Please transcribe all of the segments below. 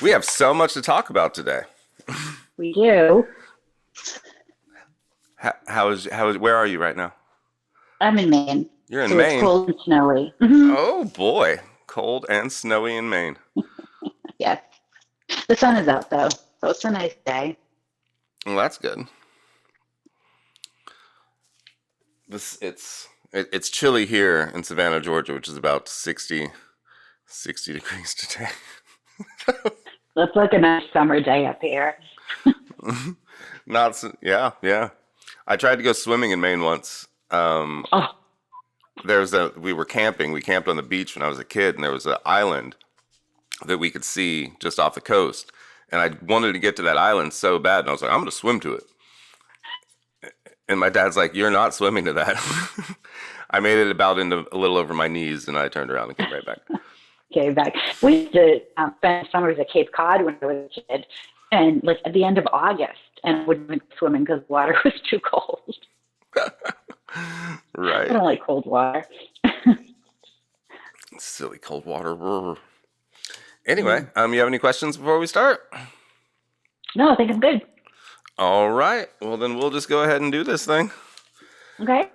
We have so much to talk about today. We do. Where are you right now? I'm in Maine, You're in so it's Maine. cold and snowy. Oh boy, cold and snowy in Maine. Yes. The sun is out though, so it's a nice day. Well, that's good. It's chilly here in Savannah, Georgia, which is about 60 degrees today. Looks like a nice summer day up here. Yeah. I tried to go swimming in Maine once. Oh, We were camping. We camped on the beach when I was a kid, and there was an island that we could see just off the coast. And I wanted to get to that island so bad, and I was like, I'm going to swim to it. And my dad's like, you're not swimming to that. I made it about into a little over my knees, and I turned around and came right back. okay, back. We used to spend summers at Cape Cod when I was a kid, and like at the end of August, and I wouldn't go swimming because the water was too cold. Right. I don't like cold water. Silly cold water. Anyway, you have any questions before we start? No, I think I'm good. All right. Well, then we'll just go ahead and do this thing. Okay.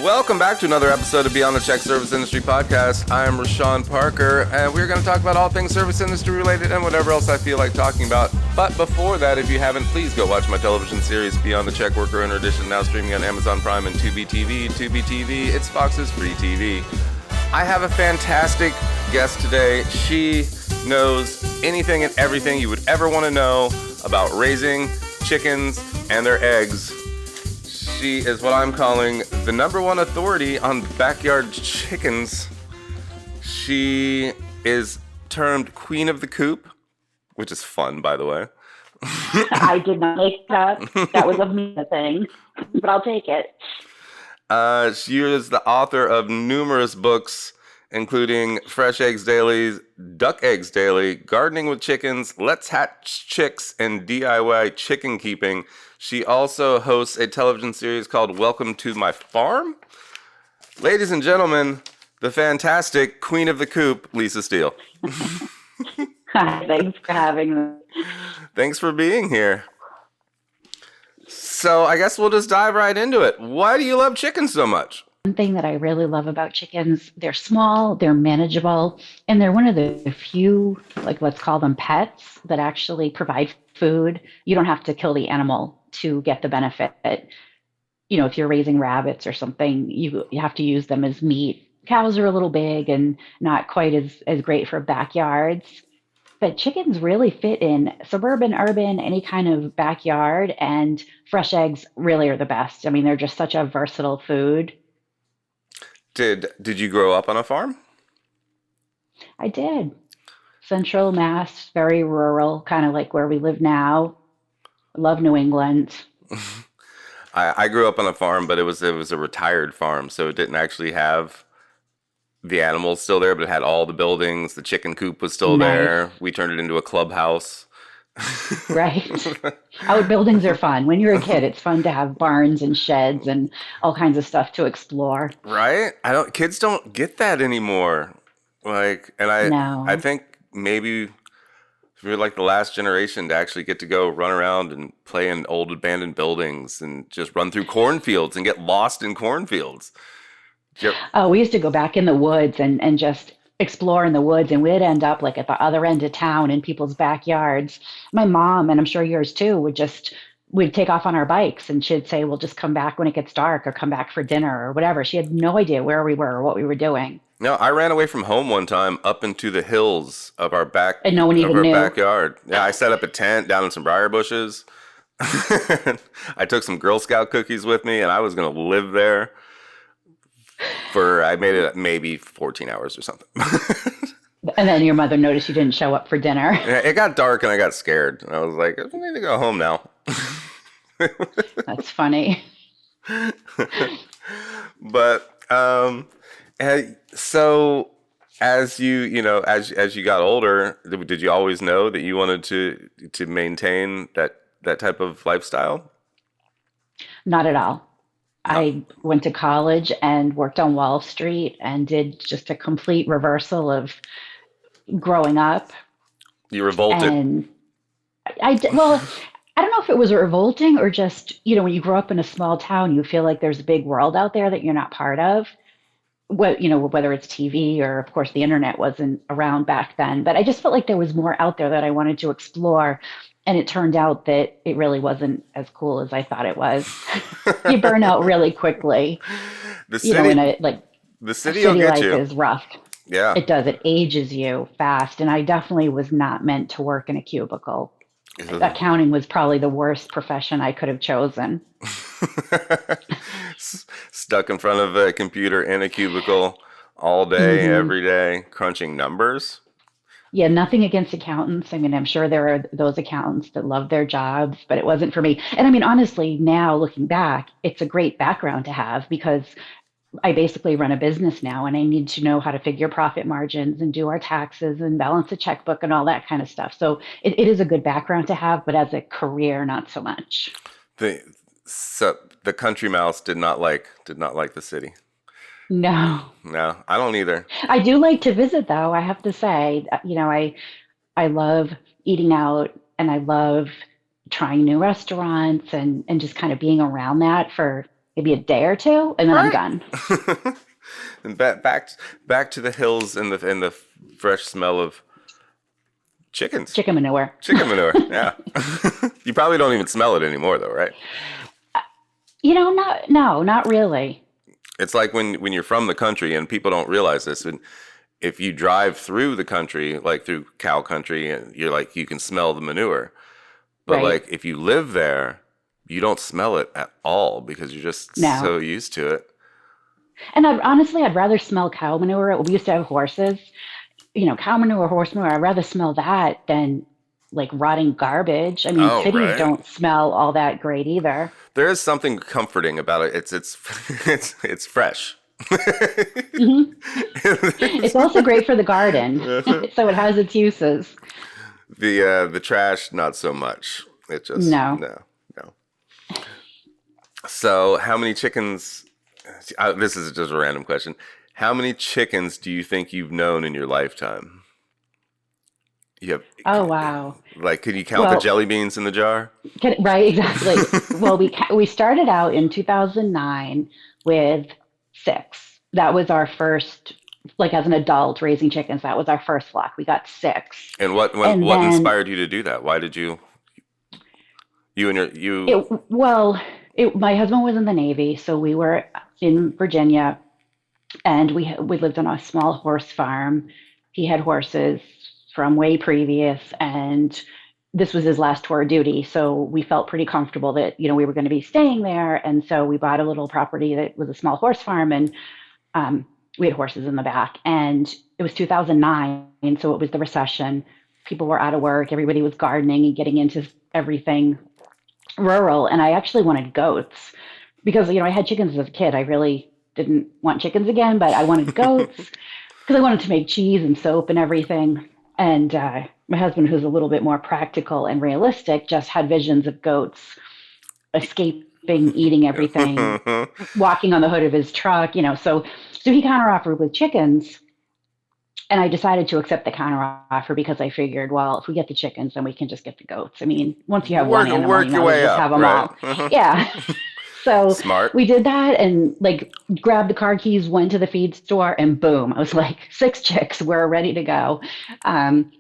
Welcome back to another episode of Beyond the Check Service Industry Podcast. I am Reyshan Parker, and we're going to talk about all things service industry related and whatever else I feel like talking about. But before that, if you haven't, please go watch my television series Beyond the Check Worker Winter Edition, now streaming on Amazon Prime and Tubi TV. Tubi TV, it's Fox's free TV. I have a fantastic guest today. She knows anything and everything you would ever want to know about raising chickens and their eggs. She is what I'm calling the number one authority on backyard chickens. She is termed Queen of the Coop, which is fun, by the way. I did not make that. That was a me thing, but I'll take it. She is the author of numerous books, including Fresh Eggs Daily, Duck Eggs Daily, Gardening with Chickens, Let's Hatch Chicks, and DIY Chicken Keeping. She also hosts a television series called Welcome to My Farm. Ladies and gentlemen, the fantastic Queen of the Coop, Lisa Steele. Hi, thanks for having me. Thanks for being here. So I guess we'll just dive right into it. Why do you love chickens so much? One thing that I really love about chickens, they're small, they're manageable, and they're one of the few, like let's call them pets, that actually provide food. You don't have to kill the animal to get the benefit. You know, if you're raising rabbits or something, you have to use them as meat. Cows are a little big and not quite as great for backyards. But chickens really fit in suburban, urban, any kind of backyard, and fresh eggs really are the best. I mean, they're just such a versatile food. Did you grow up on a farm? I did. Central Mass, very rural, kind of like where we live now. Love New England. I grew up on a farm, but it was a retired farm, so it didn't actually have the animals still there, but it had all the buildings. The chicken coop was still Nice. there. We turned it into a clubhouse. Right. Outbuildings are fun. When you're a kid, it's fun to have barns and sheds and all kinds of stuff to explore. Right? Kids don't get that anymore. Like, and I No. think maybe we're like the last generation to actually get to go run around and play in old abandoned buildings and just run through cornfields and get lost in cornfields. Yep. We used to go back in the woods and just explore in the woods, and we'd end up like at the other end of town in people's backyards. My mom, and I'm sure yours too, we'd take off on our bikes, and she'd say, we'll just come back when it gets dark or come back for dinner or whatever. She had no idea where we were or what we were doing. No, I ran away from home one time up into the hills of our And no one even knew. backyard. Yeah, I set up a tent down in some briar bushes. I took some Girl Scout cookies with me, and I was going to live there I made it maybe 14 hours or something. And then your mother noticed you didn't show up for dinner. Yeah, it got dark and I got scared. And I was like, I need to go home now. That's funny. But so as as you got older, did you always know that you wanted to maintain that type of lifestyle? Not at all. No. I went to college and worked on Wall Street and did just a complete reversal of growing up. You revolted. And well, I don't know if it was revolting or just, when you grow up in a small town, you feel like there's a big world out there that you're not part of. What, whether it's TV or, of course, the internet wasn't around back then. But I just felt like there was more out there that I wanted to explore. And it turned out that it really wasn't as cool as I thought it was. You burn out really quickly, The in city, the a city will city get life you. is rough. Yeah. It does. It ages you fast. And I definitely was not meant to work in a cubicle. Accounting was probably the worst profession I could have chosen. Stuck in front of a computer in a cubicle all day, Hmm. every day, crunching numbers. Yeah, nothing against accountants. I mean, I'm sure there are those accountants that love their jobs, but it wasn't for me. And I mean, honestly, now looking back, it's a great background to have because I basically run a business now and I need to know how to figure profit margins and do our taxes and balance a checkbook and all that kind of stuff. So it is a good background to have, but as a career, not so much. The so the country mouse did not like the city. No. No, I don't either. I do like to visit though, I have to say. I love eating out and I love trying new restaurants and just kind of being around that for maybe a day or two and then I'm Right. done. And back to the hills and the fresh smell of chickens. Chicken manure. Chicken manure. Yeah. You probably don't even smell it anymore though, right? Not no, not really. It's like when you're from the country and people don't realize this. And if you drive through the country, like through cow country, and you're like you can smell the manure. But Right. like if you live there, you don't smell it at all because you're just No. so used to it. And honestly, I'd rather smell cow manure. We used to have horses, cow manure, horse manure. I'd rather smell that than like rotting garbage. I mean, Oh, cities right. don't smell all that great either. There is something comforting about it. It's it's fresh. Hmm. It's also great for the garden, so it has its uses. The trash, not so much. It just No. no, no. So how many chickens? This is just a random question. How many chickens do you think you've known in your lifetime? You have Oh, wow. like, can you count the Well, jelly beans in the jar? right, exactly. Well, we started out in 2009 with six. That was our first, like as an adult raising chickens, that was our first flock. We got six. And And what then inspired you to do that? Why did you and your you? it, well, my husband was in the Navy, so we were in Virginia and we lived on a small horse farm. He had horses from way previous, and this was his last tour of duty. So we felt pretty comfortable that we were going to be staying there, and so we bought a little property that was a small horse farm, and um, we had horses in the back. And it was 2009, so it was the recession. People were out of work. Everybody was gardening and getting into everything rural, and I actually wanted goats because I had chickens as a kid. I really didn't want chickens again, but I wanted goats because I wanted to make cheese and soap and everything. And my husband, who's a little bit more practical and realistic, just had visions of goats escaping, eating everything, walking on the hood of his truck. So he counteroffered with chickens. And I decided to accept the counteroffer because I figured, well, if we get the chickens, then we can just get the goats. I mean, once you have one animal, you Work your might as way well just up, have them right? all. Yeah. So Smart. we did that and like grabbed the car keys, went to the feed store, and boom, I was like, six chicks, we're ready to go. Um,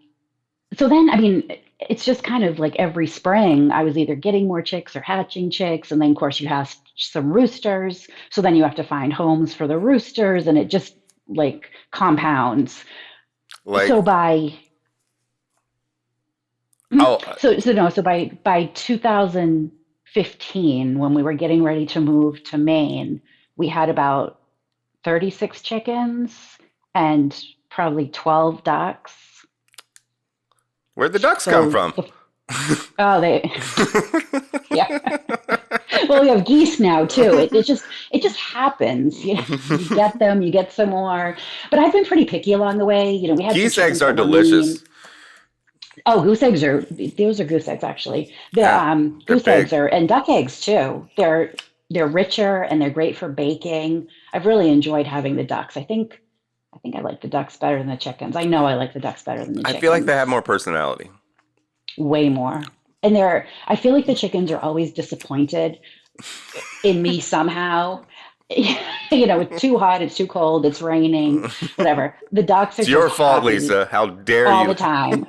so then, I mean, it's just kind of like every spring, I was either getting more chicks or hatching chicks. And then, of course, you have some roosters. So then you have to find homes for the roosters, and it just like compounds. Like So by oh, so no, so by 2015, when we were getting ready to move to Maine, we had about 36 chickens and probably 12 ducks. where'd the ducks come So from? oh, they yeah. Well, we have geese now too. It just happens. You get them, you get some more. But I've been pretty picky along the way. We had some Geese eggs chickens are that were mean. delicious. Oh, goose eggs are those are goose eggs actually. The Yeah, they're goose eggs big. are and duck eggs too. They're richer and they're great for baking. I've really enjoyed having the ducks. I I think I like the ducks better than the chickens. I know I like the ducks better than the I feel like they have chickens. more personality. Way more. And I feel like the chickens are always disappointed in me somehow. It's too hot, it's too cold, it's raining, whatever. The ducks are It's your just fault, happy Lisa. How dare all you? the time.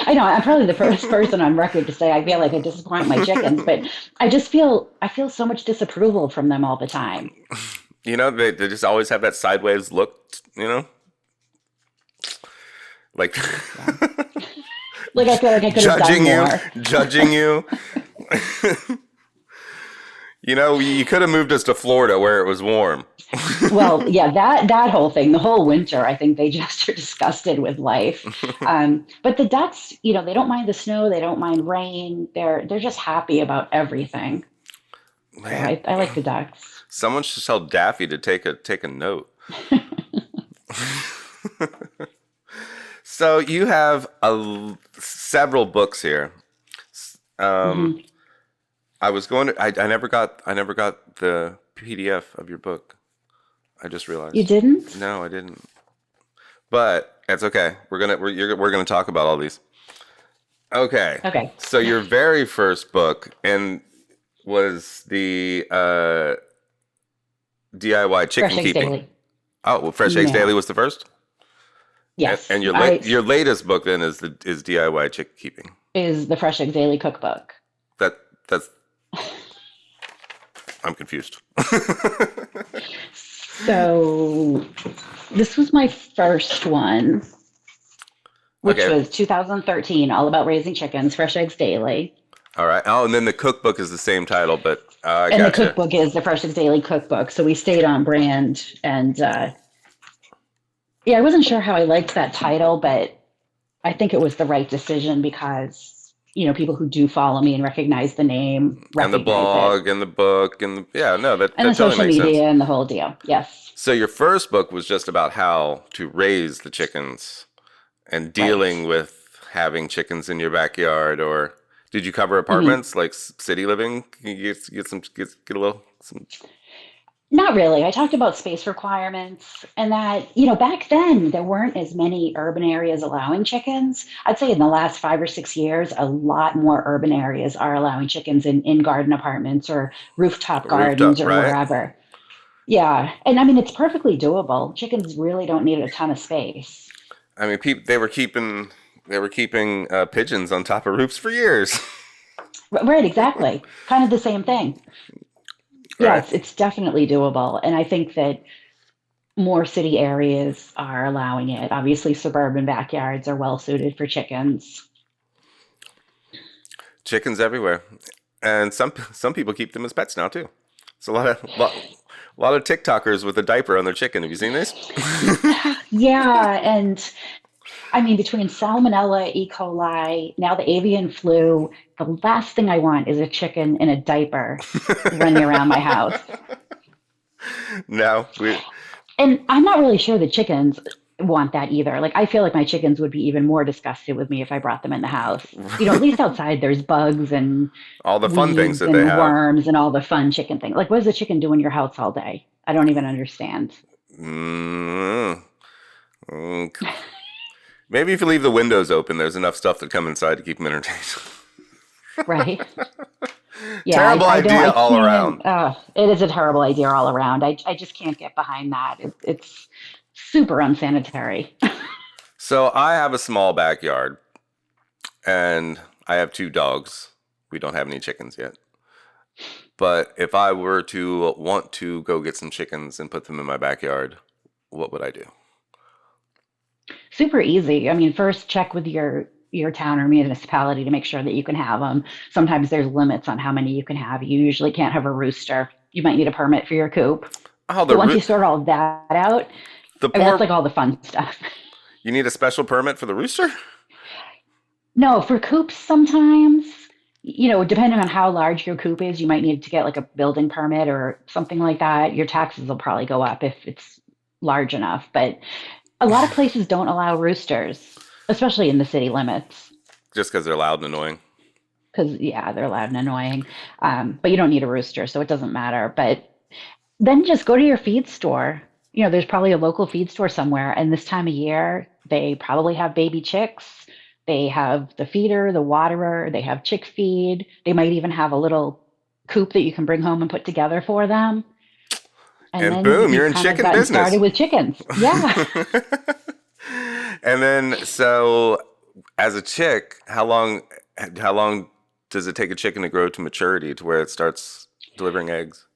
I know I'm probably the first person on record to say I feel like I disappoint my chickens, but I feel so much disapproval from them all the time. They just always have that sideways look, like Yeah. Like I feel like I could have done judging you, more. judging you. You could have moved us to Florida where it was warm. Well, yeah, that whole thing, the whole winter, I think they just are disgusted with life. But the ducks, they don't mind the snow, they don't mind rain. They're just happy about everything. So Man, I like the ducks. someone should tell Daffy to take a note. So you have several books here. Um, Hmm. I was going to. I never got the PDF of your book. I just You realized. didn't? No, I didn't. But it's okay. We're gonna talk about all these. Okay. Okay. So your very first book and was the DIY Fresh chicken Eggs keeping. Daily. Oh, well, Fresh Eggs Daily No. was the first, Yes. and I your latest book then is DIY chicken keeping. is the Fresh Eggs Daily cookbook. That's I'm confused. So this was my first one, which Okay. was 2013, all about raising chickens, Fresh Eggs Daily. All right. Oh, and then the cookbook is the same title, but I And the gotcha. cookbook is the Fresh Eggs Daily cookbook. So we stayed on brand. And yeah, I wasn't sure how I liked that title, but I think it was the right decision because, people who do follow me and recognize the name And the recognize it. blog and the book yeah, no, that And the totally social makes sense. media and the whole deal. Yes. So your first book was just about how to raise the chickens and Right. dealing with having chickens in your backyard, or did you cover Hmm. apartments like city living? Can you get a little some? Not really. I talked about space requirements and that, back then there weren't as many urban areas allowing chickens. I'd say in the last 5 or 6 years, a lot more urban areas are allowing chickens in garden apartments or rooftop Rooftop, gardens or right? wherever. Yeah. And I mean, it's perfectly doable. Chickens really don't need a ton of space. I mean, they were keeping pigeons on top of roofs for years, Right, exactly. Kind of the same thing. Yeah, right? it's definitely doable. And I think that more city areas are allowing it. Obviously, suburban backyards are well suited for chickens. Chickens everywhere, and some people keep them as pets now too. It's a lot of TikTokers with a diaper on their chicken. Have you seen this? Yeah, and I mean, between salmonella, E. coli, now the avian flu, the last thing I want is a chicken in a diaper running around my house. No, we. And I'm not really sure the chickens want that either. Like, I feel like my chickens would be even more disgusted with me if I brought them in the house. At least outside there's bugs and All the fun things weeds that they and have. worms and all the fun chicken things. Like, what does a chicken do in your house all day? I don't even understand. Mm, mm. Maybe if you leave the windows open, there's enough stuff that come inside to keep them entertained. Right? Yeah, Terrible I idea all can't. around. It is a terrible idea all around. I just can't get behind that. It's super unsanitary. So I have a small backyard, and I have two dogs. We don't have any chickens yet. But if I were to want to go get some chickens and put them in my backyard, what would I do? Super easy. I mean, first check with your town or municipality to make sure that you can have them. Sometimes there's limits on how many you can have. You usually can't have a rooster. You might need a permit for your coop. Oh, But once you sort all that out, the I mean, that's poor. like all the fun stuff. You need a special permit for the rooster? No, for coops, sometimes, depending on how large your coop is, you might need to get like a building permit or something like that. Your taxes will probably go up if it's large enough. But a lot of places don't allow roosters, especially in the city limits, Just because they're loud and annoying. because, yeah, they're loud and annoying. But you don't need a rooster, so it doesn't matter. But then just go to your feed store. there's probably a local feed store somewhere, and this time of year, they probably have baby chicks. They have the feeder, the waterer, they have chick feed. They might even have a little coop that you can bring home and put together for them. And And then boom, you're you've in kind of chicken gotten business. started with chickens. Yeah. And then, so as a chick, how long does it take a chicken to grow to maturity to where it starts delivering eggs?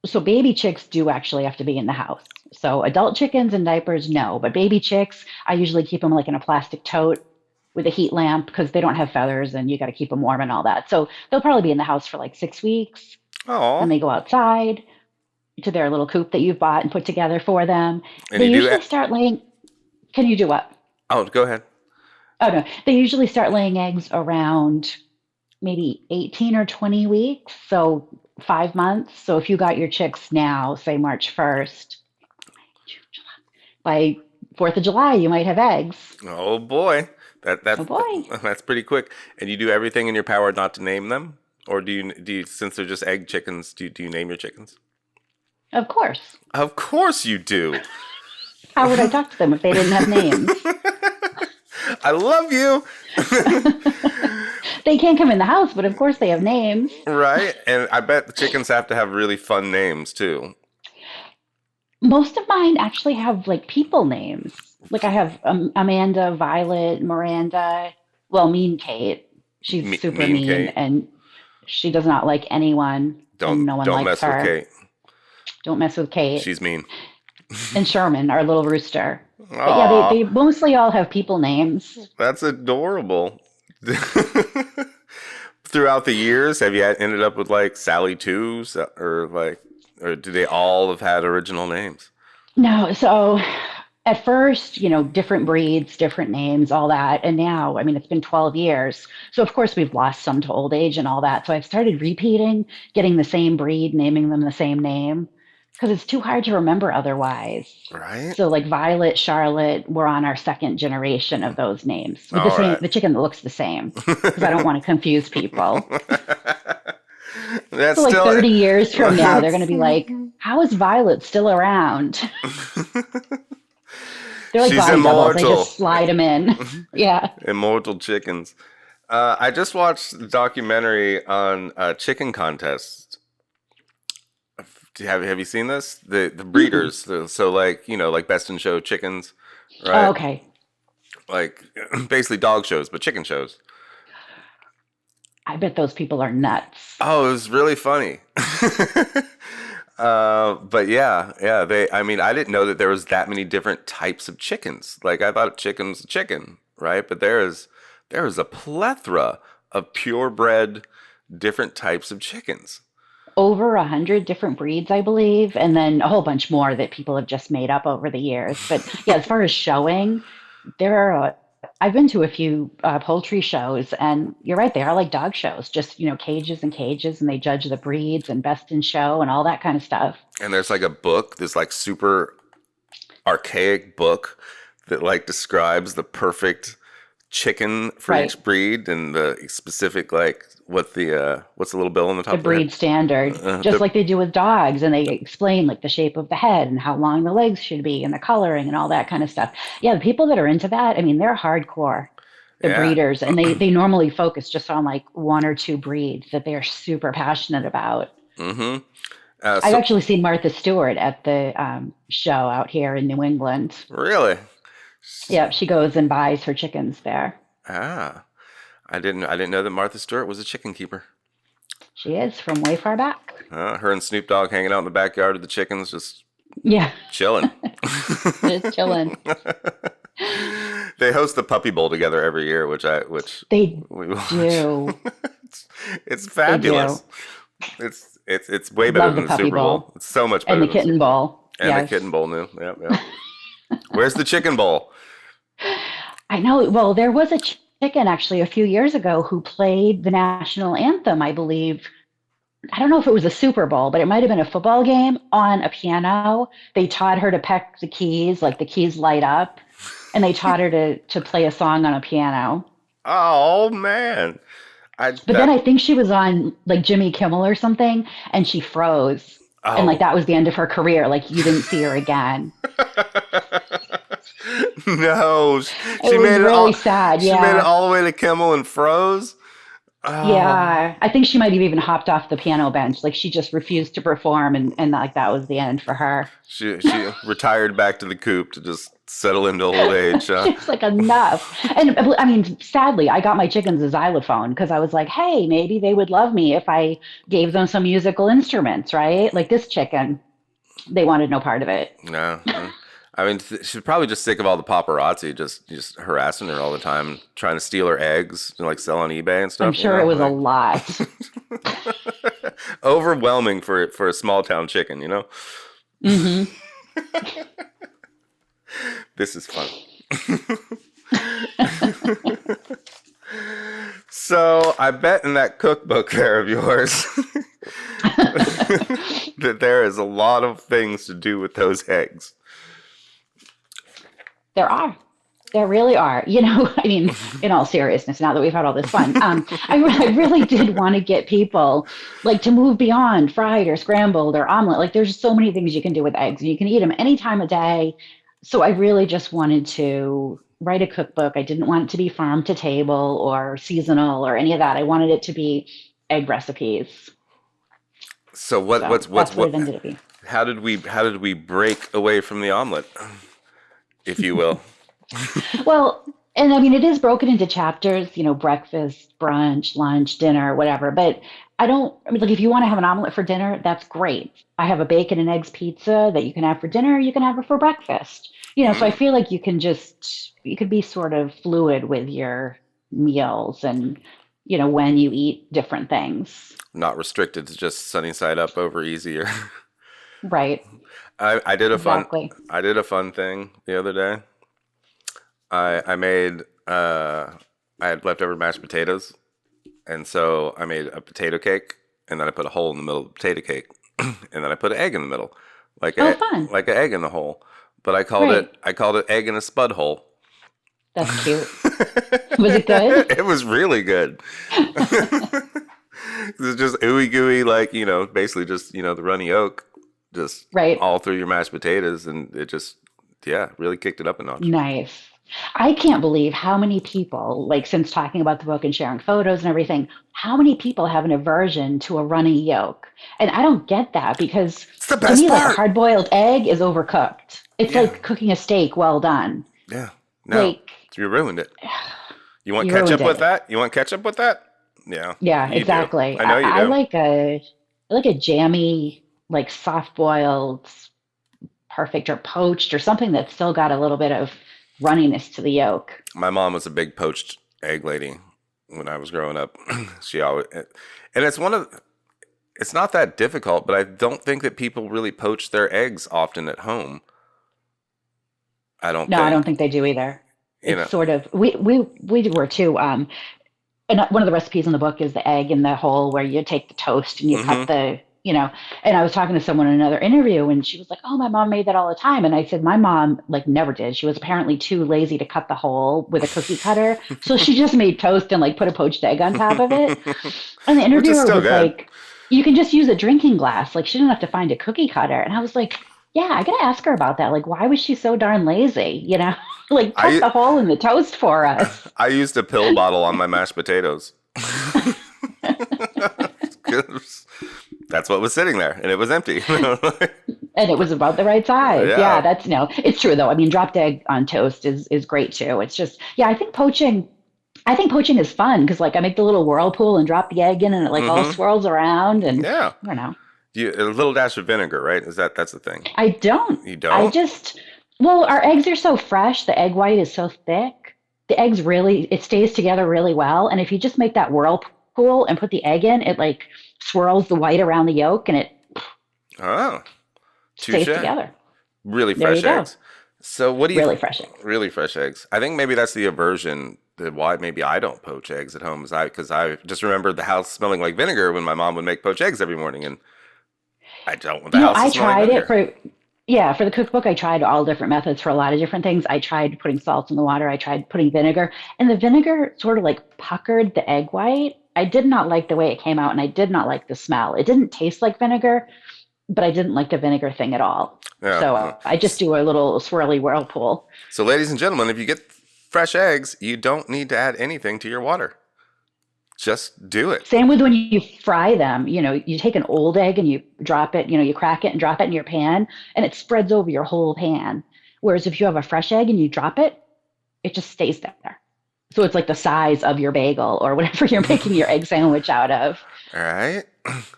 So baby chicks do actually have to be in the house. So adult chickens and diapers, no. But baby chicks, I usually keep them like in a plastic tote with a heat lamp because they don't have feathers and you got to keep them warm and all that. So they'll probably be in the house for like 6 weeks. Then Oh, they go outside to their little coop that you've bought and put together for them. and They you do usually it. start laying. Can you do what? Oh, go ahead. Oh, no. They usually start laying eggs around maybe 18 or 20 weeks. So 5 months. So if you got your chicks now, say March 1st, by 4th of July, you might have eggs. Oh boy, that Oh that boy. that's pretty quick. And you do everything in your power not to name them, or do you since they're just egg chickens, do you name your chickens? Of course. Of course you do. How would I talk to them if they didn't have names? I love you. They can't come in the house, but of course they have names. Right? And I bet the chickens have to have really fun names too. Most of mine actually have like people names. Like I have Amanda, Violet, Miranda. Well, Mean Kate. She's super Mean mean Kate. and she does not like anyone, and Don't no one don't likes mess with her. Kate. Don't mess with Kate. She's mean. And Sherman, our little rooster. But yeah, they, Aw, they mostly all have people names. that's adorable. Throughout the years, have you ended up with like Sally twos or like, or do they all have had original names? No, so at first, different breeds, different names, all that. And now, I mean, it's been 12 years. So, of course, we've lost some to old age and all that. So, I've started repeating, getting the same breed, naming them the same name because it's too hard to remember otherwise. Right? So, like Violet, Charlotte, we're on our second generation of those names with the All same, right. the chicken that looks the same because I don't want to confuse people. That's So, like still 30 years from now, they're going to that's be like, how is Violet still around? They're like she's body doubles. They immortal. just slide them in. Yeah. Immortal chickens. I just watched the documentary on chicken contests. Have you seen this? The Mm-mm. breeders. So like like Best in Show chickens, Oh, right? okay. Like basically dog shows, but chicken shows. I bet those people are nuts. Oh, it was really funny. But yeah. I mean, I didn't know that there was that many different types of chickens. Like I thought chicken was a chicken, right? But there is a plethora of purebred different types of chickens. Over 100 different breeds, I believe, and then a whole bunch more that people have just made up over the years. But yeah, as far as showing, there are. I've been to a few poultry shows, and you're right, they are like dog shows, just cages and cages, and they judge the breeds and best in show and all that kind of stuff. And there's like a book, this like super archaic book that like describes the perfect chicken for Right. each breed and the specific like what's the little bill on the The top of the head? breed standard, just The like they do with dogs, and they explain like the shape of the head and how long the legs should be and the coloring and all that kind of stuff. Yeah, the people that are into that, I mean, they're hardcore, the yeah. breeders, and they normally focus just on like one or two breeds that they are super passionate about. Mm-hmm. I've So actually seen Martha Stewart at the show out here in New England. really, Yeah, she goes and buys her chickens there. ah, I didn't know that Martha Stewart was a chicken keeper. She is from way far back. Her and Snoop Dogg hanging out in the backyard with the chickens, just Yeah, chilling. just chilling. They host the Puppy Bowl together every year, which They we watch. do. It's They do. fabulous. It's way better Love than the the puppy Super Bowl. bowl It's so much and better the than the kitten Super Bowl. bowl. And the Yes. Kitten Bowl, new. Yep, yep. Where's the Chicken Bowl? I know. Well, there was a chicken actually a few years ago who played the national anthem, I believe. I don't know if it was a Super Bowl, but it might have been a football game on a piano. They taught her to peck the keys, like the keys light up, and they taught her to play a song on a piano. Oh man, I But then that I think she was on like Jimmy Kimmel or something, and she froze. And like Oh. that was the end of her career. Like you didn't see her again. No, It she was made it really all. sad. She made it Yeah. all the way to Kimmel and froze. Oh, Yeah. I think she might have even hopped off the piano bench. Like she just refused to perform and like that was the end for her. she retired back to the coop to just settle into old age. She's like, enough. And I mean, sadly, I got my chickens a xylophone because I was like, hey, maybe they would love me if I gave them some musical instruments, right? Like this chicken, they wanted no part of it. No, no. I mean, she's probably just sick of all the paparazzi just harassing her all the time, trying to steal her eggs, like sell on eBay and I'm stuff. sure it was a lot. Overwhelming for a small town chicken. Hmm. This is fun. So I bet in that cookbook there of yours that there is a lot of things to do with those eggs. There are. There really are. I mean, in all seriousness, now that we've had all this fun, I really did want to get people like to move beyond fried or scrambled or omelet. Like, there's so many things you can do with eggs. You can eat them any time of day. So I really just wanted to write a cookbook. I didn't want it to be farm to table or seasonal or any of that. I wanted it to be egg recipes. So So that's what it ended up being. how did we break away from the omelet, if you will? Well, and I mean, it is broken into chapters, breakfast, brunch, lunch, dinner, whatever. But I mean, like, if you want to have an omelet for dinner, that's great. I have a bacon and eggs pizza that you can have for dinner. You can have it for breakfast. So I Mm, feel like you could be sort of fluid with your meals and, when you eat different things. not restricted to just sunny side up over easier. Right. I did a fun Exactly. I did a fun thing the other day. I made I had leftover mashed potatoes, and so I made a potato cake, and then I put a hole in the middle of the potato cake, and then I put an egg in the middle, Oh, fun. like an egg in the hole. But Right. I called it egg in a spud hole. That's cute. Was it good? It was really good. It's just ooey gooey, like basically just the runny yolk, just Right. all through your mashed potatoes, and it just really kicked it up a notch. Nice. I can't believe how many people, like since talking about the book and sharing photos and everything, how many people have an aversion to a runny yolk. And I don't get that because It's the to best me, like a part. hard-boiled egg is overcooked. It's Yeah, like cooking a steak well done. yeah. No, Like you ruined it. You want you ruined ketchup with it. that? You want ketchup with that? Yeah, Yeah, you do. exactly. I know you I do. like a jammy, like soft-boiled, perfect or poached or something that's still got a little bit of runniness to the yolk. My mom was a big poached egg lady when I was growing up. She always, and it's not that difficult, but I don't think that people really poach their eggs often at home. I don't No, I don't think, think they do either. you It's know. sort of we were too. And one of the recipes in the book is the egg in the hole where you take the toast and you cut Hmm. the. And I was talking to someone in another interview and she was like, "Oh, my mom made that all the time." And I said, "My mom like never did. She was apparently too lazy to cut the hole with a cookie cutter, so she just made toast and like put a poached egg on top of it." And the Which is interviewer still was good. like, "You can just use a drinking glass. Like she didn't have to find a cookie cutter." And I was like, "Yeah, I gotta ask her about that. Like, why was she so darn lazy? Like cut I the hole in the toast for us." I used a pill bottle on my mashed potatoes. 'Cause that's what was sitting there, and it was empty. And it was about the right size. Yeah, Yeah. that's no, it's true though. I mean, dropped egg on toast is great too. It's just, yeah, I think poaching is fun because like I make the little whirlpool and drop the egg in and it like all Hmm. swirls around and Yeah. I don't know. A little dash of vinegar, right? That's the thing. I don't. You I don't? just, well, our eggs are so fresh. The egg white is so thick. The eggs really, it stays together really well. And if you just make that whirlpool and put the egg in, it like swirls the white around the yolk and it Oh, stays touche. together. Really There you fresh go. eggs. So what do you? Really fresh eggs. Really fresh eggs. I think maybe that's the aversion that why maybe I don't poach eggs at home is because I just remember the house smelling like vinegar when my mom would make poached eggs every morning, and I don't want the house to I smell like tried it vinegar. for the cookbook. I tried all different methods for a lot of different things. I tried putting salt in the water. I tried putting vinegar, and the vinegar sort of like puckered the egg white. I did not like the way it came out, and I did not like the smell. It didn't taste like vinegar. but I didn't like the vinegar thing at all. Yeah. So I just do a little swirly whirlpool. So, ladies and gentlemen, if you get fresh eggs, you don't need to add anything to your water. Just do it. Same with when you fry them. You take an old egg and you drop it, you crack it and drop it in your pan, and it spreads over your whole pan. Whereas if you have a fresh egg and you drop it, it just stays there. So it's like the size of your bagel or whatever you're making your egg sandwich out of. All right.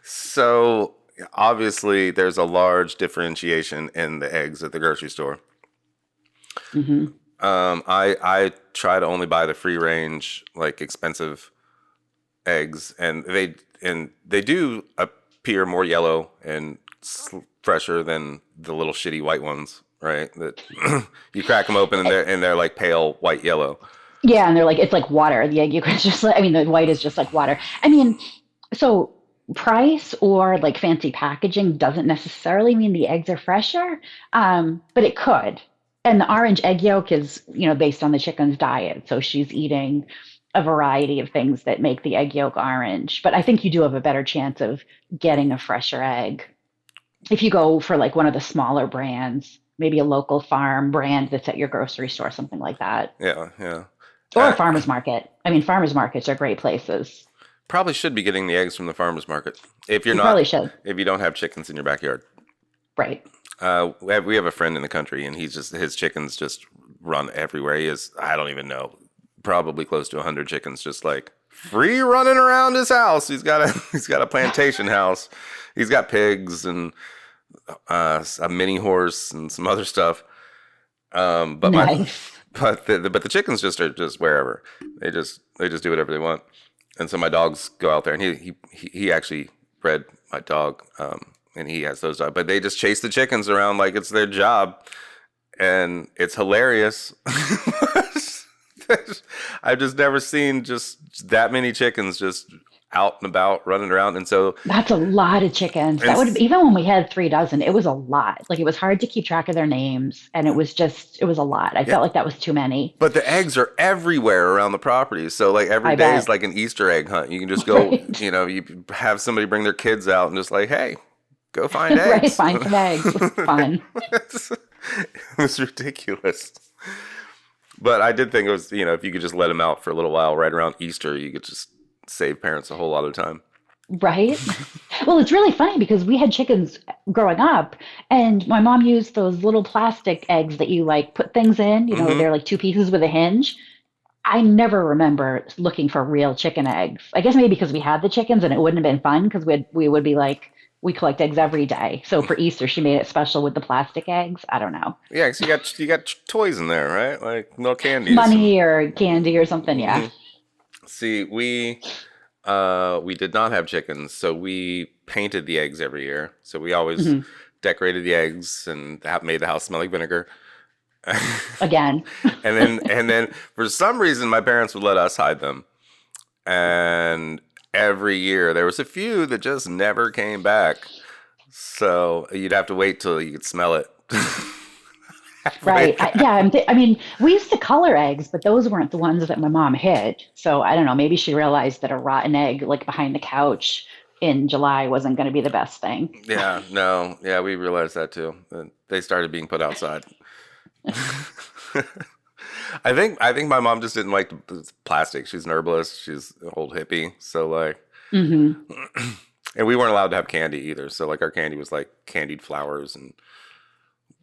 So, obviously, there's a large differentiation in the eggs at the grocery store. Hmm. I try to only buy the free range, like expensive eggs, and they do appear more yellow and fresher than the little shitty white ones, right? That you crack them open and they're like pale white yellow. Yeah, and they're like it's like water. The egg you can just I mean the white is just like water. I mean, so price or like fancy packaging doesn't necessarily mean the eggs are fresher, but it could. And the orange egg yolk is, based on the chicken's diet. So she's eating a variety of things that make the egg yolk orange. But I think you do have a better chance of getting a fresher egg if you go for like one of the smaller brands, maybe a local farm brand that's at your grocery store, something like that. Yeah, yeah. Or a farmer's market. I mean, farmer's markets are great places. Probably should be getting the eggs from the farmer's market if you're You not probably should. if you don't have chickens in your backyard. Right. We have a friend in the country, and his chickens just run everywhere. He has, I don't even know, probably close to 100 chickens, just like free running around his house. He's got a plantation house. He's got pigs and a mini horse and some other stuff. But Nice. the chickens just are just wherever. They just do whatever they want. And so my dogs go out there, and he actually bred my dog. And he has those dogs, but they just chase the chickens around like it's their job, and it's hilarious. I've just never seen just that many chickens just out and about running around, and so That's a lot of chickens. That would even when we had 3 dozen, it was a lot. Like it was hard to keep track of their names, and it was a lot. I felt like that was too many. But the eggs are everywhere around the property, so like every I day bet. is like an Easter egg hunt. You can just go, Right. you have somebody bring their kids out and just like, hey, go find Right. eggs. Find some eggs. It's fun. It was ridiculous. But I did think it was, if you could just let them out for a little while right around Easter, you could just save parents a whole lot of time. Right. Well, it's really funny because we had chickens growing up, and my mom used those little plastic eggs that you like put things in. Hmm. They're like two pieces with a hinge. I never remember looking for real chicken eggs. I guess maybe because we had the chickens and it wouldn't have been fun because we would be like, we collect eggs every day. So for Easter, she made it special with the plastic eggs. I don't know. Yeah, so you got toys in there, right? Like little candies. Money or candy or something. Yeah. Mhm. See, we did not have chickens, so we painted the eggs every year. So we always Hmm. decorated the eggs and made the house smell like vinegar. Again. And then for some reason my parents would let us hide them. And every year there was a few that just never came back. So you'd have to wait till you could smell it. Right. I mean, we used to color eggs, but those weren't the ones that my mom hid. So I don't know. Maybe she realized that a rotten egg, like behind the couch in July, wasn't going to be the best thing. Yeah, no. Yeah, we realized that too. They started being put outside. I think my mom just didn't like the plastic. She's an herbalist. She's an old hippie. So like, Hmm. and we weren't allowed to have candy either. So like our candy was like candied flowers and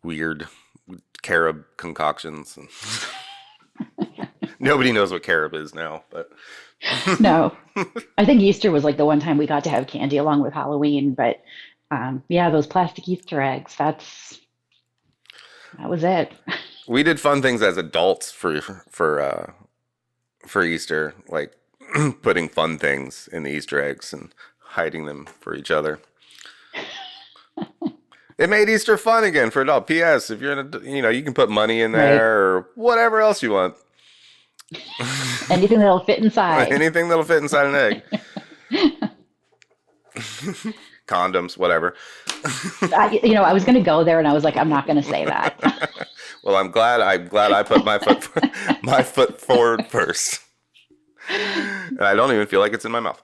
weird carob concoctions. And nobody knows what carob is now, but No, I think Easter was like the one time we got to have candy along with Halloween. But yeah, those plastic Easter eggs, that was it. we did fun things as adults for Easter, like putting fun things in the Easter eggs and hiding them for each other. It made Easter fun again for adult. P.S. If you're you can put money in Right. there or whatever else you want. Anything that'll fit inside. Anything that'll fit inside an egg. Condoms, whatever. I was going to go there and I was like, I'm not going to say that. Well, I'm glad I put my foot forward first. And I don't even feel like it's in my mouth.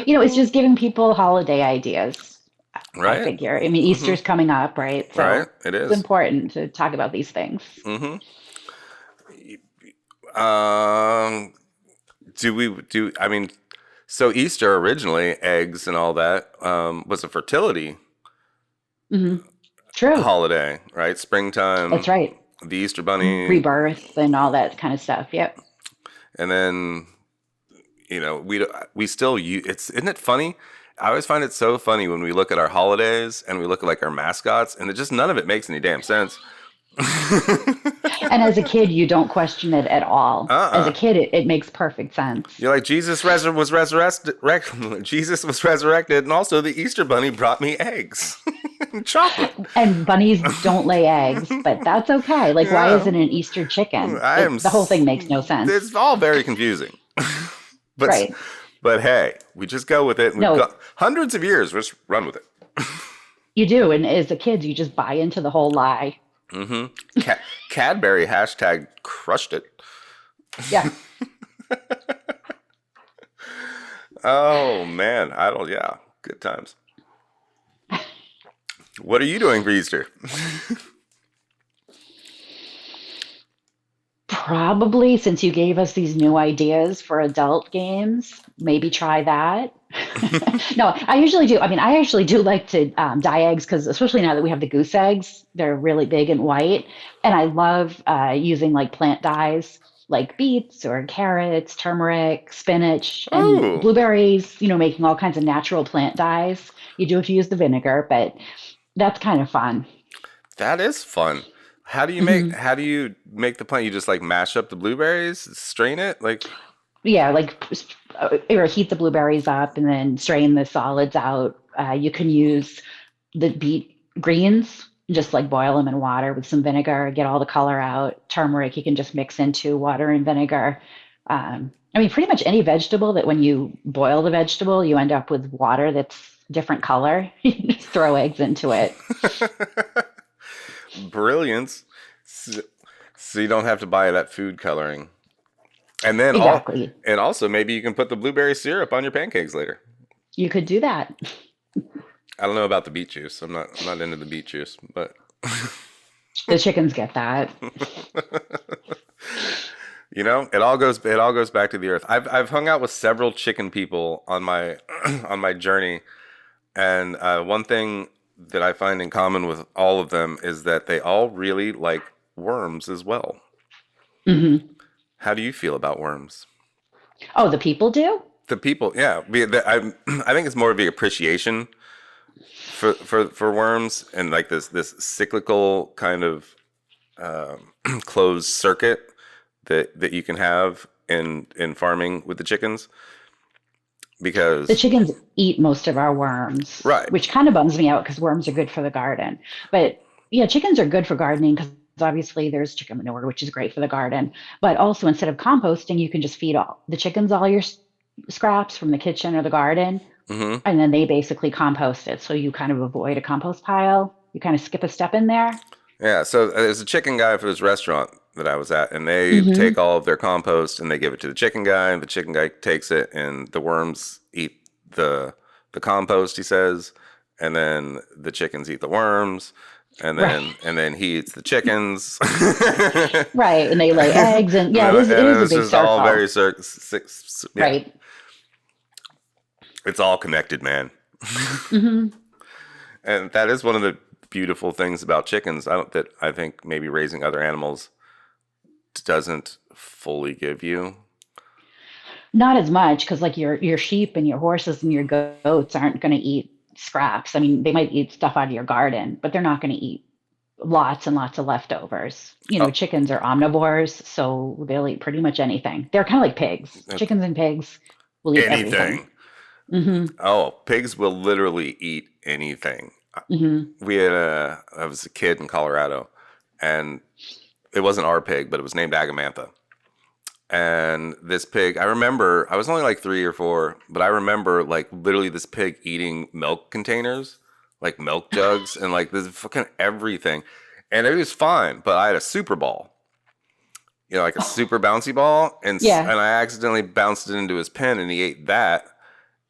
It's just giving people holiday ideas, I Right? figure. I mean, Hmm. Easter's coming up, right? Right? So It it's is. important to talk about these things. Hmm. Um, I mean, so Easter originally, eggs and all that, was a fertility Hmm. True. holiday, right? That's Springtime, right. the Easter bunny, Rebirth and all that kind of stuff. Yep. and then we still use it's isn't it funny? I always find it so funny when we look at our holidays and we look at like our mascots, and it just none of it makes any damn sense. And as a kid, you don't question it at all. As a Uh-uh. kid, it makes perfect sense. You're like was resurrected. Jesus was resurrected, and also the Easter bunny brought me eggs and chocolate. And bunnies don't lay eggs, but that's okay. Like, why Yeah, isn't an Easter chicken? I am. The whole thing makes no sense. It's all very confusing. but Right. but hey, we just go with it. And we've No, got hundreds of years. Just run with it. you do. And as a kid, you just buy into the whole lie. Mm-hmm. Cadbury hashtag crushed it. Yeah. Oh man, I don't. Yeah, good times. What are you doing for Easter? Probably since you gave us these new ideas for adult games, maybe try that. No, I usually do. I mean, I actually do like to dye eggs because, especially now that we have the goose eggs, they're really big and white. And I love using like plant dyes like beets or carrots, turmeric, spinach, and Oh, blueberries, making all kinds of natural plant dyes. You do have to use the vinegar, but that's kind of fun. that is fun. Mhm. How do you make the plant? You just like mash up the blueberries, strain it, like Yeah, like or heat the blueberries up and then strain the solids out. You can use the beet greens, just like boil them in water with some vinegar, get all the color out. Turmeric, you can just mix into water and vinegar. I mean, pretty much any vegetable that when you boil the vegetable, you end up with water that's different color. You just throw eggs into it. brilliance. So, so you don't have to buy that food coloring. And then Exactly. and also maybe you can put the blueberry syrup on your pancakes later. You could do that. I don't know about the beet juice. I'm not into the beet juice, but The chickens get that. it all goes back to the earth. I've hung out with several chicken people on my on my journey, and one thing that I find in common with all of them is that they all really like worms as well. Hmm. How do you feel about worms? Oh, the people do? The people, yeah, I think it's more of the appreciation for worms and like this cyclical kind of closed circuit that you can have in farming with the chickens The because chickens eat most of our worms, right. which kind of bums me out because worms are good for the garden. But yeah, chickens are good for gardening because obviously there's chicken manure, which is great for the garden. But also, instead of composting, you can just feed all the chickens all your scraps from the kitchen or the garden, Hmm. and then they basically compost it. So you kind of avoid a compost pile. You kind of skip a step in there. Yeah, so there's a chicken guy for this restaurant that I was at, and they take Hmm. all of their compost and they give it to the chicken guy, and the chicken guy takes it, and the worms eat the compost, he says, and then the chickens eat the worms, Right, and then he eats the chickens. right, and they lay eggs, and yeah, And it is a it's big just all very circle, yeah, right? it's all connected, man. Hmm. And that is one of the beautiful things about chickens. That I think maybe raising other animals doesn't fully give you. Not as much because like your sheep and your horses and your goats aren't going to eat scraps. I mean, they might eat stuff out of your garden, but they're not going to eat lots and lots of leftovers. Oh, Chickens are omnivores, so they'll eat pretty much anything. They're kind of like pigs. Chickens and pigs will eat everything. anything. Hmm. Oh, pigs will literally eat anything. Hmm. I was a kid in Colorado, and it wasn't our pig, but it was named Agamantha. And this pig, I remember, I was only like 3 or 4, but I remember like literally this pig eating milk containers, like milk jugs, and like this fucking everything. And it was fine, but I had a super ball, like a super bouncy ball, Yeah. and I accidentally bounced it into his pen, and he ate that.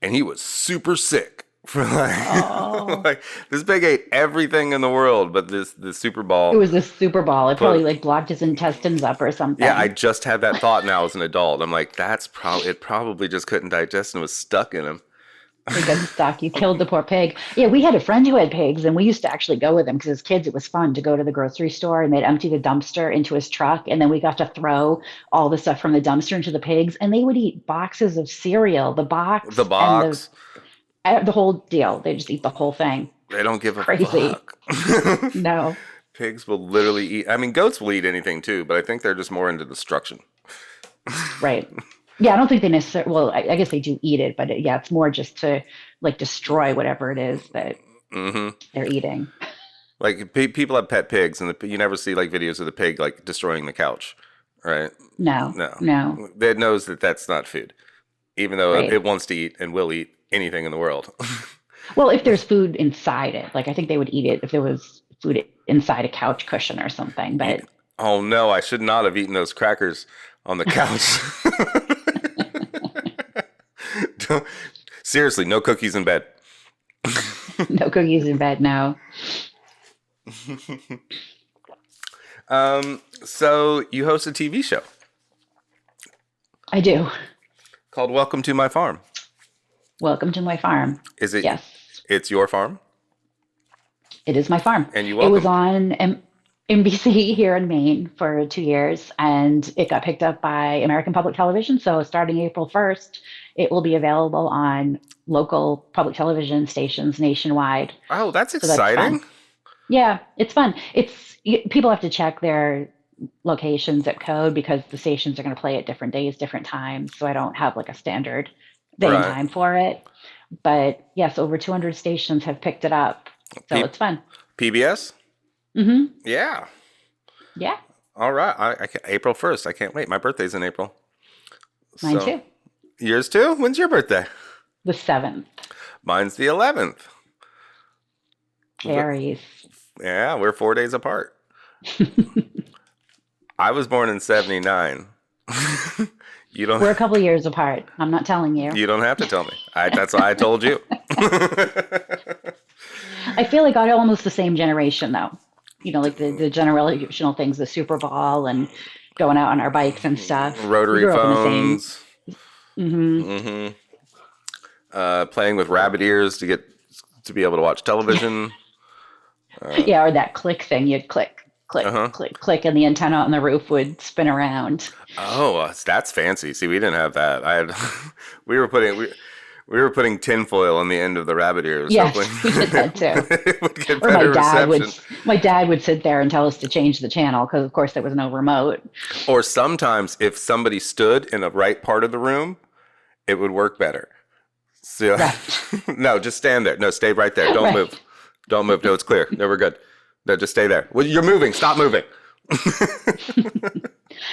and he was super sick for like, Oh. like this pig ate everything in the world, but this Super It Bowl was a Super Bowl. It put. probably like blocked his intestines up or Yeah, I something. just had that thought now as an adult. I'm like, that's probably it. Probably just couldn't digest and was stuck in him. It got stuck. You killed the poor pig. Yeah, we had a friend who had pigs, and we used to actually go with him because as kids, it was fun to go to the grocery store and they'd empty the dumpster into his truck, and then we got to throw all the stuff from the dumpster into the pigs, and they would eat boxes of cereal, the The box and box, the whole deal. They just eat the whole thing. they don't It's give a crazy. fuck. No, Pigs will literally eat. I mean, goats will eat anything too, but I think they're just more into destruction. right. Yeah, I don't think they necessarily. Well, I guess they do eat it, but yeah, it's more just to like destroy whatever it is that Hmm. they're eating. Like people have pet pigs, and you never see like videos of the pig like destroying the couch, right? No, No, no, it knows that that's not food, even though right. it wants to eat and will eat anything in the world. Well, if there's food inside it, like I think they would eat it if there was food inside a couch cushion or something. You- But oh no, I should not have eaten those crackers on the couch. Don't- Seriously, no cookies in bed. no cookies in bed. No, So you host a TV show I do. called Welcome to My Farm. Welcome to my farm. Is it? Yes, It's your farm, it is my farm. and you It was welcome. on NBC here in Maine for 2 years, and it got picked up by American Public Television. So starting April 1st, it will be available on local public television stations nationwide. Oh, that's So that's fun. exciting. Yeah, it's fun. People have to check their location zip code because the stations are going to play at different days, different times. So I don't have like a standard day and Right. time for it. But yes, over 200 stations have picked it up. So P- it's fun. PBS? Hmm. Yeah. Yeah, All right. April 1st. I can't wait. My birthday's in April. mine So too. yours too? When's your birthday? The 7th, Mine's the 11th. Aries. Yeah, we're 4 days apart. I was born in 79. You We're don't a couple years apart. I'm not telling you. you don't have to tell me. That's why I told you. I feel like I'm almost the same generation though. Like the generational things, the Super Bowl and going out on our bikes and stuff. We Rotary grew up in the same. phones. Hmm. Hmm. Playing with rabbit ears to be able to watch television. Yeah, or that click thing. You'd click, click, Uh-huh. click, click, and the antenna on the roof would spin around. Oh, that's fancy. See, we didn't have that. I had we were putting we were putting tinfoil on the end of the rabbit ears, Yes, hoping we did that too. it would get Or better reception. my dad would sit there and tell us to change the channel because, of course, there was no remote. Or sometimes if somebody stood in the right part of the room, it would work better. So Right. no, just stand there. No, stay right there. Don't Right. move. Don't move. No, it's clear. No, we're good. No, just stay there. Well, you're moving. Stop moving.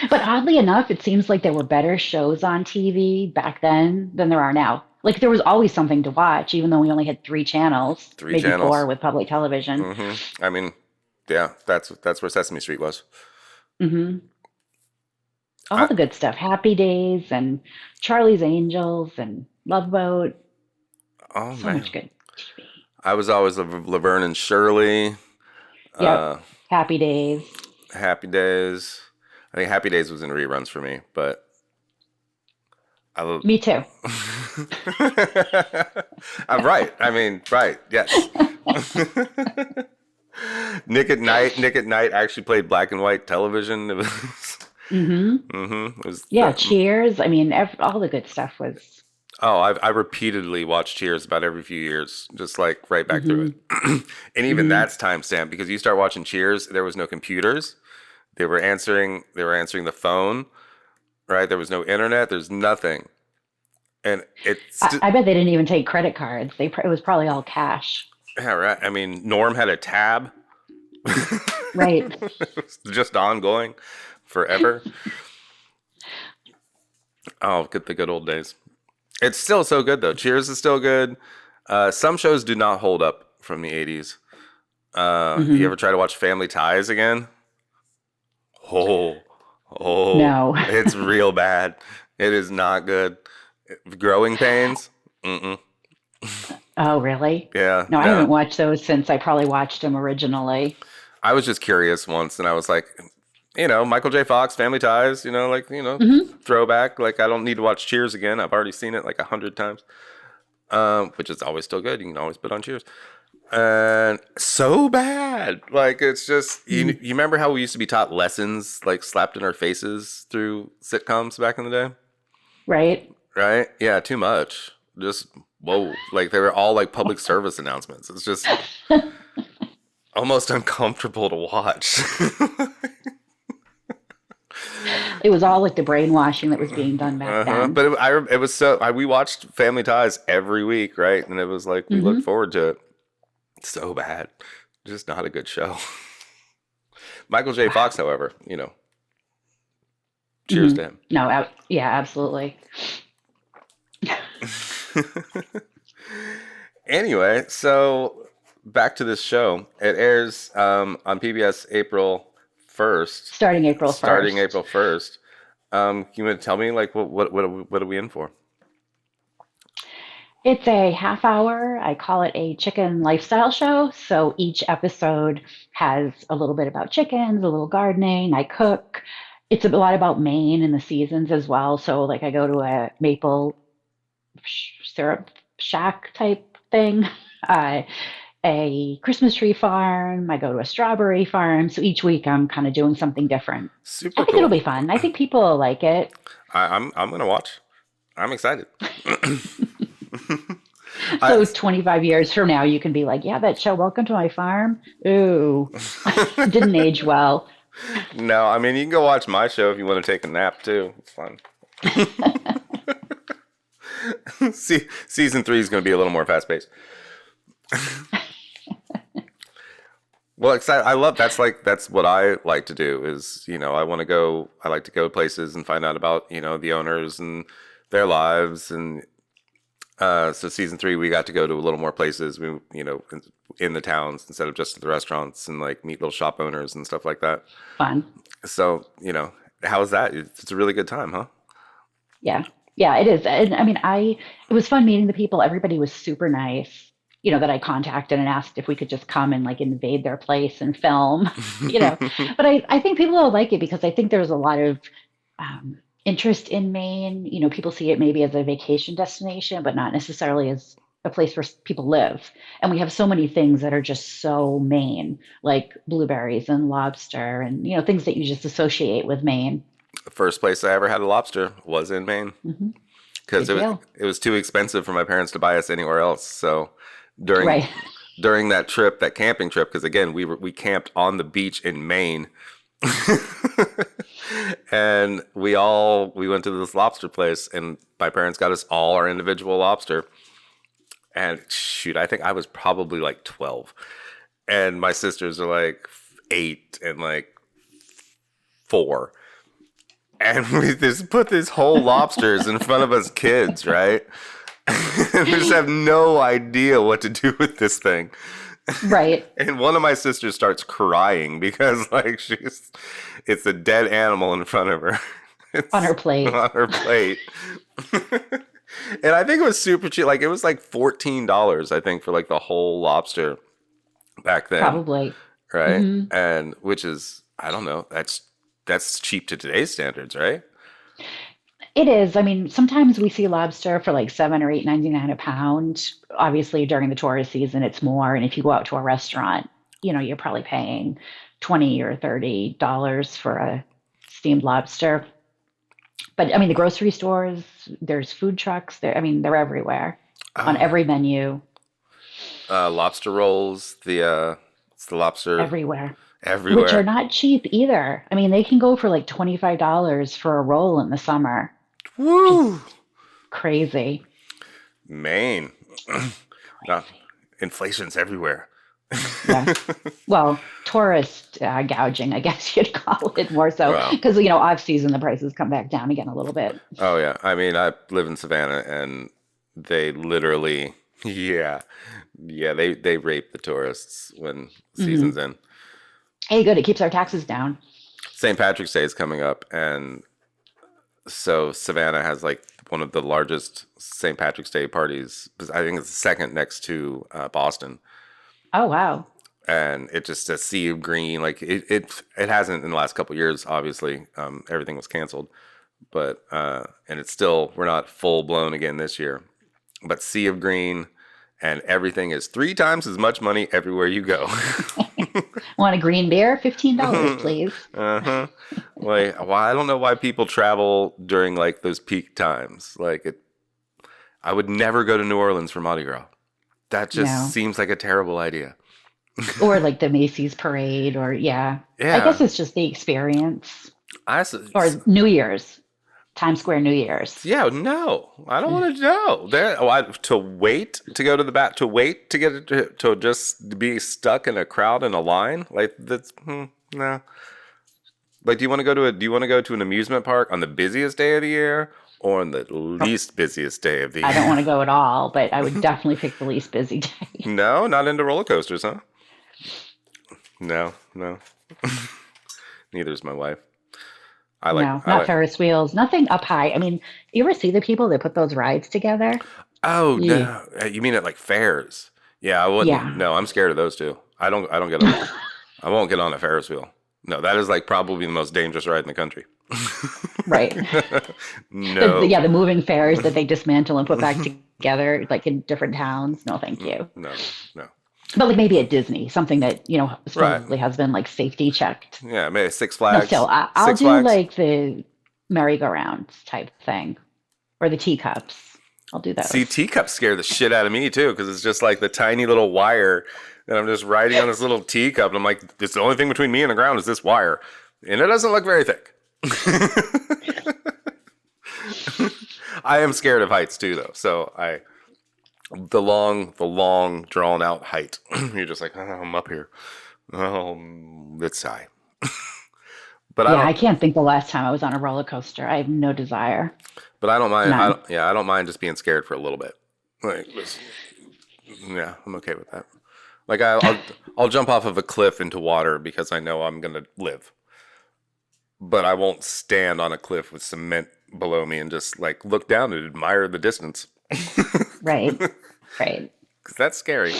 But oddly enough, it seems like there were better shows on TV back then than there are now. Like there was always something to watch, even though we only had three channels, Three maybe channels. four with public television. Hmm. I mean, yeah, that's where Sesame Street was. Hmm. All I, the good stuff, Happy Days and Charlie's Angels and Love Boat. oh So much man, good TV. I was always Laverne and Shirley. Yep, Uh, Happy Days. Happy Days. I think Happy Days was in reruns for me, but I love. Me too. I'm right. I mean, right. Yes. Nick at Night actually played black and white television. It was. Hmm. It was. Yeah, Cheers. I mean, all the good stuff was. Oh, I repeatedly watch Cheers about every few years, just like right back through Hmm. it. And even Hmm. that's timestamped because you start watching Cheers, there was no computers. They were answering the phone, right? There was no internet, there's nothing. And I bet they didn't even take credit cards. It was probably all cash. yeah, right. I mean, Norm had a tab. Right. It was just ongoing forever. Oh, the good old days. It's still so good though. Cheers is still good. Some shows do not hold up from the 80s. You Hmm. ever try to watch Family Ties again? Oh, oh, No. it's real bad. It is not good. Growing Pains. Mm-mm. Oh, really? Yeah, No, I no. haven't watched those since I probably watched them originally. I was just curious once, and I was like, Michael J. Fox, Family Ties, Hmm. throwback. Like, I don't need to watch Cheers again. I've already seen it like 100 times, which is always still good. You can always put on Cheers. And so bad. Like, it's just, you remember how we used to be taught lessons, like, slapped in our faces through sitcoms back in the day? Right? Right? Yeah, too much. Just, whoa. Like, they were all like public service announcements. It's just almost uncomfortable to watch. It was all like the brainwashing that was being done back Uh-huh. then. But it was we watched Family Ties every week, right? And it was like we looked Hmm. forward to it. So bad, just not a good show. Michael J. Fox, Wow. however, cheers Hmm. to him. No, yeah, absolutely. Anyway, so back to this show. It airs on PBS April 1st, Starting April starting 1st. April 1st. Can you tell me like what are we in for? It's a half hour. I call it a chicken lifestyle show. So each episode has a little bit about chickens, a little gardening. I cook. It's a lot about Maine and the seasons as well. So, like, I go to a maple syrup shack type thing, uh, a Christmas tree farm. I go to a strawberry farm. So each week I'm kind of doing something different. I Super think it'll cool. be fun. I think people will like it. I'm gonna watch. I'm excited. I So 25 years from now, you can be like, yeah, that show, Welcome to My Farm. Ooh, didn't age well. No, I mean you can go watch my show if you want to take a nap too. It's fun. See, season 3 is going to be a little more fast paced. Well, excited. I love that's what I like to do is I like to go places and find out about the owners and their lives and so season 3 we got to go to a little more places in the towns instead of just the restaurants and like meet little shop owners and stuff like that. Fun. So how is that? It's a really good time, huh? Yeah. Yeah, it is. And I mean, it was fun meeting the people. Everybody was super nice, that I contacted and asked if we could just come and like invade their place and film, you know. But I think people will like it because I think there's a lot of interest in Maine. People see it maybe as a vacation destination, but not necessarily as a place where people live. And we have so many things that are just so Maine, like blueberries and lobster and, things that you just associate with Maine. The first place I ever had a lobster was in Maine Hmm. because Good deal. it was too expensive for my parents to buy us anywhere else. So during Right. during that camping trip, because again we camped on the beach in Maine, and we went to this lobster place, and my parents got us all our individual lobster. And shoot, I think I was probably like 12, and my sisters are like 8 and like 4. And we just put these whole lobsters in front of us kids, right? And we just have no idea what to do with this thing. Right. And one of my sisters starts crying because like it's a dead animal in front of her. On It's her plate. on her plate. And I think it was super cheap. Like it was like $14, I think, for like the whole lobster back then. Probably. Right? Hmm. And which is, I don't know, that's cheap to today's standards, right? It is. I mean, sometimes we see lobster for like 7 or 8.99 a pound. Obviously, during the tourist season, it's more. And if you go out to a restaurant, you're probably paying $20 or $30 for a steamed lobster. But I mean, the grocery stores, there's food trucks. There, I mean, they're everywhere on Oh, every menu, lobster rolls, it's the lobster everywhere, which are everywhere. not cheap either. I mean, they can go for like $25 for a roll in the summer. Just Woo! crazy. Maine. Not Crazy. inflation's everywhere. Yeah. Well, tourist gouging, I guess you'd call it more so, Well, because off season the prices come back down again a little bit. oh yeah. I mean, I live in Savannah, and they literally, yeah, yeah, they rape the tourists when Hmm. season's in. Hey, good, it keeps our taxes down. St. Patrick's Day is coming up, and so Savannah has like one of the largest St. Patrick's Day parties. I think it's the second next to Boston. Oh, wow. And it just a sea of green. Like it hasn't in the last couple of years. Obviously, everything was canceled, but and it's still we're not full blown again this year. But sea of green, and everything is 3 times as much money everywhere you go. Want a green beer? $15, please. Uh-huh. Like, well, I don't know why people travel during like those peak times. I would never go to New Orleans for Mardi Gras. That just No. seems like a terrible idea. Or like the Macy's parade, or yeah. I Yeah, guess it's just the experience. I Or New Year's, Times Square New Year's. yeah, no, I don't want to know. To wait to go to the to wait to get to just be stuck in a crowd in a line like that's no. Like, do you want to go to an amusement park on the busiest day of the year or on the least busiest day of the I don't year? want to go at all, but I would definitely pick the least busy day. No, not into roller coasters, huh? No, no. Neither is my wife. No, I not like. Ferris wheels, nothing up high. I mean, you ever see the people that put those rides together? Oh Yeah. no, you mean at like fairs? Yeah, I wouldn't. Yeah. No, I'm scared of those too. I don't get on. I won't get on a Ferris wheel. No, that is like probably the most dangerous ride in the country. Right. No, Yeah, the moving fairs that they dismantle and put back together, like in different towns. No, thank you. no, no. But like maybe at Disney, something that, Right. supposedly has been like safety checked. Yeah, maybe Six No, still, Flags. I'll Six do Flags. like the merry-go-round type thing or the teacups. I'll do See, those. teacups scare the shit out of me too, because it's just like the tiny little wire, and I'm just riding on this little teacup, and I'm like, it's the only thing between me and the ground is this wire, and it doesn't look very thick. I am scared of heights too, though. So the long drawn out height. You're just like, oh, I'm up here. Oh, it's high. But I Yeah, don't. I can't think the last time I was on a roller coaster. I have no desire. But I don't mind. None. I don't mind just being scared for a little bit. Like, yeah, I'm okay with that. Like I'll jump off of a cliff into water because I know I'm gonna live. But I won't stand on a cliff with cement below me and just like look down and admire the distance. Right. Right. Because that's scary.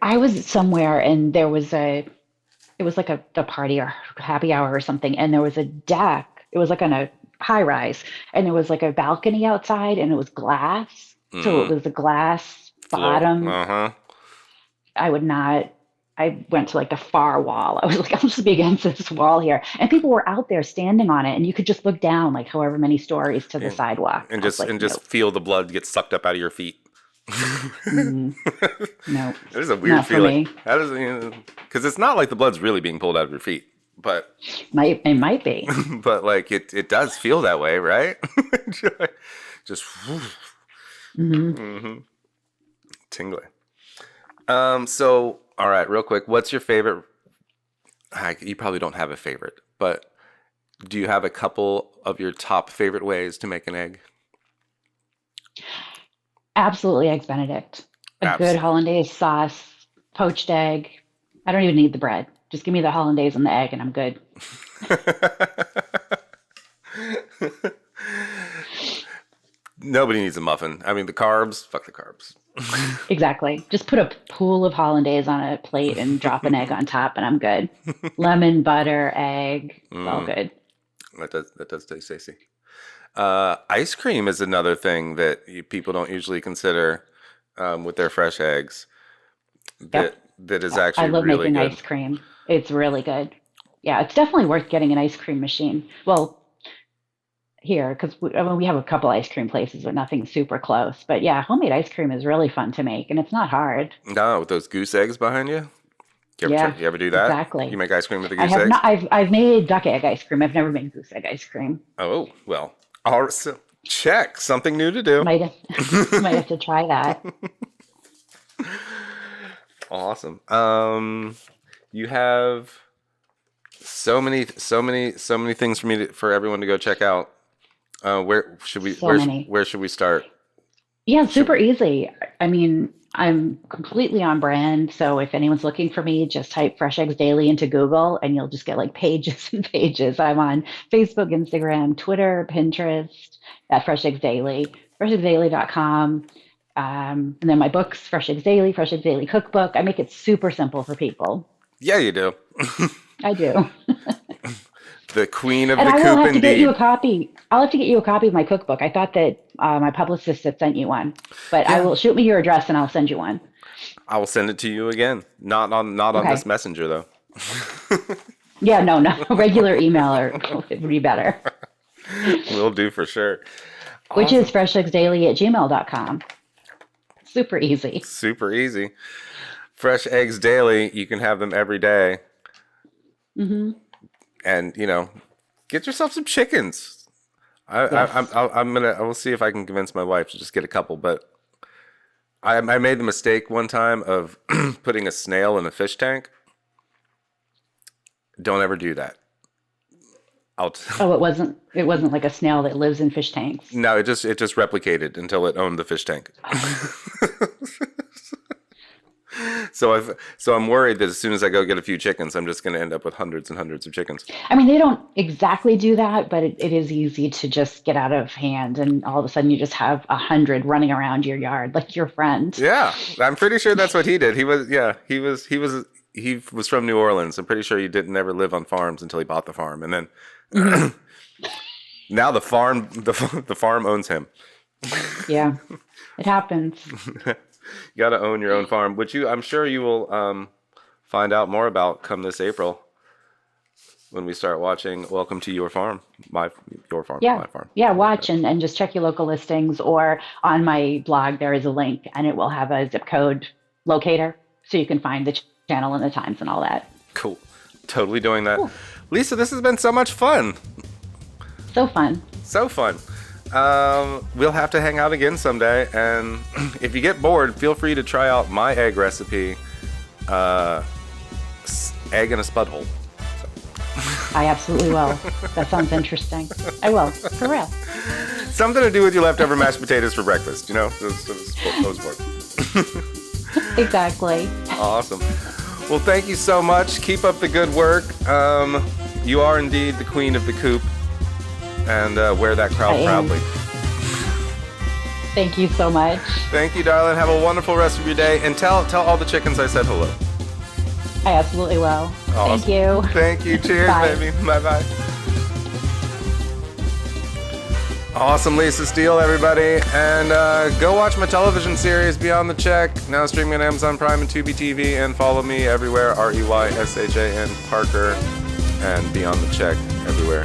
I was somewhere and it was like a party or happy hour or something, and there was a deck. It was like on a high rise, and there was like a balcony outside, and it was glass. So it Mm, was a glass floor. bottom. Uh-huh. I would not. I went to like the far wall. I was like, I'm just be against this wall here, and people were out there standing on it, and you could just look down like however many stories to the And, sidewalk. I was like, and just nope, feel the blood get sucked up out of your feet. mm, nope, It is a weird not for feeling. me. That is because it's not like the blood's really being pulled out of your feet, but It might be. but like it does feel that way, right? Just Hmm. hmm tingly. So all right, real quick, what's your favorite? You probably don't have a favorite, but do you have a couple of your top favorite ways to make an egg? Absolutely, eggs Benedict. A good Abs. hollandaise sauce, poached egg. I don't even need the bread. Just give me the hollandaise and the egg, and I'm good. Nobody needs a muffin. I mean, the carbs, fuck the carbs. Exactly. Just put a pool of hollandaise on a plate and drop an egg on top, and I'm good. Lemon, butter, egg. It's all Mm, good. that does taste tasty. Ice cream is another thing that people don't usually consider with their fresh eggs. Yep. That is I actually love really making good. ice cream. It's really good. Yeah, it's definitely worth getting an ice cream machine. Well, here, because I mean, we have a couple ice cream places, but nothing super close. But yeah, homemade ice cream is really fun to make, and it's not hard. No, with those goose eggs behind you. Yeah, You ever do that? You exactly. make ice cream with the I goose have eggs? not. I've made duck egg ice cream. I've never made goose egg ice cream. Oh, well. All right, so check. Something new to do. Might might have to try that. Awesome. You have so many things for everyone to go check out. So many. Where should we start? Yeah, Should super easy. I mean, I'm completely on brand. So if anyone's looking for me, just type Fresh Eggs Daily into Google and you'll just get like pages and pages. I'm on Facebook, Instagram, Twitter, Pinterest at Fresh Eggs Daily, fresheggsdaily.com. And then my books, Fresh Eggs Daily, Fresh Eggs Daily Cookbook. I make it super simple for people. Yeah, you do. I do. The queen of And the I will coop, have to get you a indeed. copy. I'll have to get you a copy of my cookbook. I thought that my publicist had sent you one, but I Yeah, will shoot me your address and I'll send you one. I will send it to you again. Not on this Okay. messenger though. Yeah, no, regular email or it would be better, Will do for sure. which is Awesome. fresheggsdaily@gmail.com. Super easy. Super easy. Fresh eggs daily. You can have them every day, Hmm. and get yourself some chickens. Yes. I will see if I can convince my wife to just get a couple. But I made the mistake one time of putting a snail in a fish tank. Don't ever do that. I'll. Oh, it wasn't like a snail that lives in fish tanks. No, it just replicated until it owned the fish tank. So I'm worried that as soon as I go get a few chickens, I'm just going to end up with hundreds and hundreds of chickens. I mean, they don't exactly do that, but it is easy to just get out of hand, and all of a sudden you just have 100 running around your yard like your friend. Yeah, I'm pretty sure that's what he did. He was from New Orleans. I'm pretty sure he didn't ever live on farms until he bought the farm, and Hmm. then now the farm owns him. Yeah, it happens. You got to own your own farm, which I'm sure you will find out more about come this April when we start watching Welcome to Your Farm, your farm, Yeah. my farm. Yeah, watch and just check your local listings, or on my blog there is a link and it will have a zip code locator so you can find the channel and the times and all that. Cool, totally doing that. Cool. Lisa, this has been so much fun. So fun. So fun. We'll have to hang out again someday, and if you get bored, feel free to try out my egg recipe, egg in a spud hole. I absolutely will. That sounds interesting. I will, for real. Something to do with your leftover mashed potatoes for breakfast, those work. Exactly. Awesome. Well, thank you so much. Keep up the good work. You are indeed the queen of the coop, and wear that I crowd am. proudly. Thank you so much. Thank you, darling. Have a wonderful rest of your day, and tell all the chickens I said hello. I absolutely will. Awesome. Thank you. Thank you. Cheers, Bye. baby. Bye-bye. Awesome, Lisa Steele, everybody. And go watch my television series, Beyond the Check, now streaming on Amazon Prime and Tubi TV. And follow me everywhere, Reyshan Parker, and Beyond the Check everywhere.